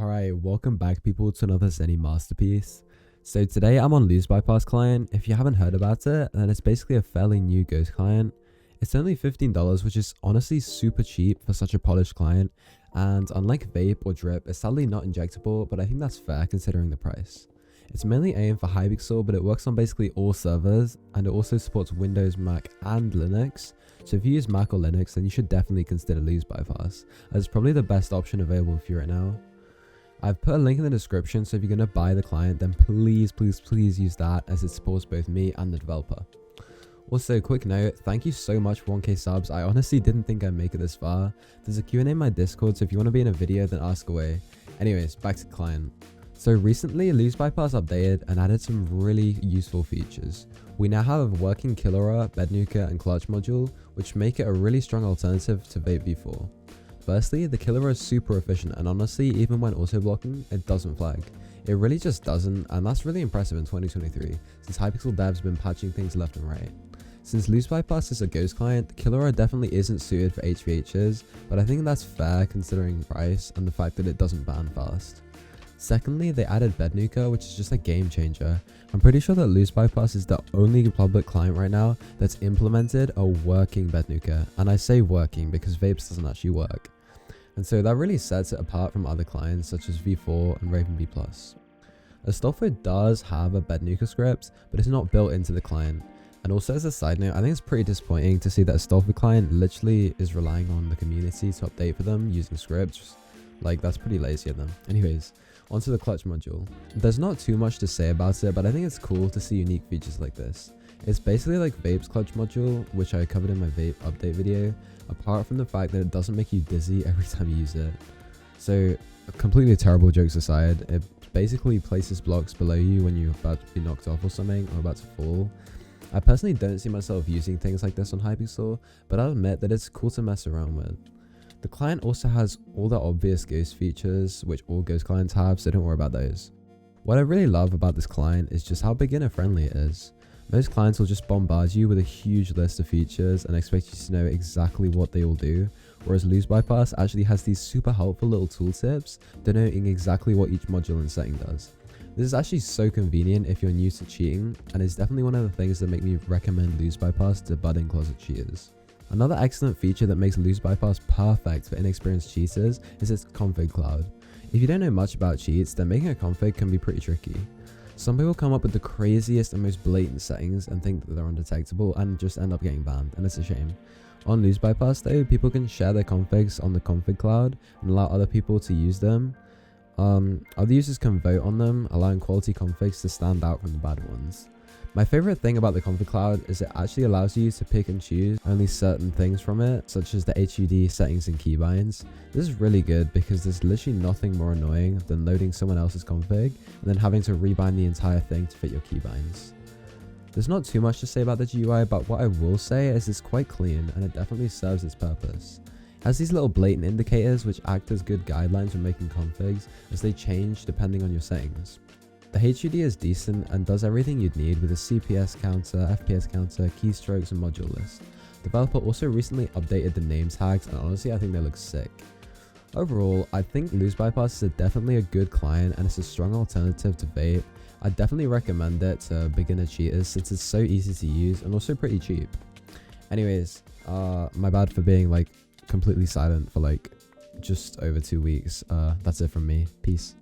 Alright, welcome back people to another Zenny masterpiece. So today I'm on LOSEBYPASS client. If you haven't heard about it, then it's basically a fairly new ghost client. It's only $15, which is honestly super cheap for such a polished client. And unlike vape or drip, it's sadly not injectable, but I think that's fair considering the price. It's mainly aimed for hypixel, but it works on basically all servers, and it also supports Windows, Mac, and Linux. So if you use Mac or Linux, then you should definitely consider LOSEBYPASS, as it's probably the best option available for you right now. I've put a link in the description, so if you're going to buy the client, then please use that, as it supports both me and the developer. Also, quick note, thank you so much for 1k subs. I honestly didn't think I'd make it this far. There's a Q&A in my Discord, so if you want to be in a video, then ask away. Anyways, back to the client. So recently, LOSEBYPASS updated and added some really useful features. We now have a working killaura, bednuker, and clutch module, which make it a really strong alternative to vape v4. Firstly, the killaura is super efficient, and honestly, even when auto blocking, it doesn't flag. It really just doesn't, and that's really impressive in 2023, since hypixel devs have been patching things left and right. Since LOSEBYPASS is a ghost client, the killaura definitely isn't suited for HVHs, but I think that's fair considering price and the fact that it doesn't ban fast. Secondly, they added bednuker, which is just a game changer. I'm pretty sure that LOSEBYPASS is the only public client right now that's implemented a working bednuker, and I say working because vapes doesn't actually work. And so that really sets it apart from other clients such as V4 and Raven B+. Astolfo does have a bednuker script, but it's not built into the client. And also as a side note, I think it's pretty disappointing to see that Astolfo client literally is relying on the community to update for them using scripts. Like, that's pretty lazy of them. Anyways, onto the clutch module. There's not too much to say about it, but I think it's cool to see unique features like this. It's basically like Vape's clutch module, which I covered in my vape update video, apart from the fact that it doesn't make you dizzy every time you use it. So, completely terrible jokes aside, it basically places blocks below you when you're about to be knocked off or something, or about to fall. I personally don't see myself using things like this on hypixel, but I'll admit that it's cool to mess around with. The client also has all the obvious ghost features, which all ghost clients have, so don't worry about those. What I really love about this client is just how beginner friendly it is. Most clients will just bombard you with a huge list of features and expect you to know exactly what they all do, whereas LOSEBYPASS actually has these super helpful little tooltips denoting exactly what each module and setting does. This is actually so convenient if you're new to cheating, and is definitely one of the things that make me recommend LOSEBYPASS to budding closet cheaters. Another excellent feature that makes LOSEBYPASS perfect for inexperienced cheaters is its config cloud. If you don't know much about cheats, then making a config can be pretty tricky. Some people come up with the craziest and most blatant settings and think that they're undetectable and just end up getting banned, and it's a shame. On LOSEBYPASS though, people can share their configs on the config cloud and allow other people to use them. Other users can vote on them, allowing quality configs to stand out from the bad ones. My favorite thing about the config cloud is it actually allows you to pick and choose only certain things from it, such as the HUD settings and keybinds. This is really good because there's literally nothing more annoying than loading someone else's config and then having to rebind the entire thing to fit your keybinds. There's not too much to say about the GUI, but what I will say is it's quite clean and it definitely serves its purpose. It has these little blatant indicators which act as good guidelines when making configs, as they change depending on your settings. The HUD is decent and does everything you'd need with a CPS counter, FPS counter, keystrokes, and module list. The developer also recently updated the name tags, and honestly I think they look sick. Overall, I think LOSEBYPASS is definitely a good client and it's a strong alternative to vape. I definitely recommend it to beginner cheaters since it's so easy to use and also pretty cheap. Anyways, my bad for being like completely silent for like just over 2 weeks. That's it from me. Peace.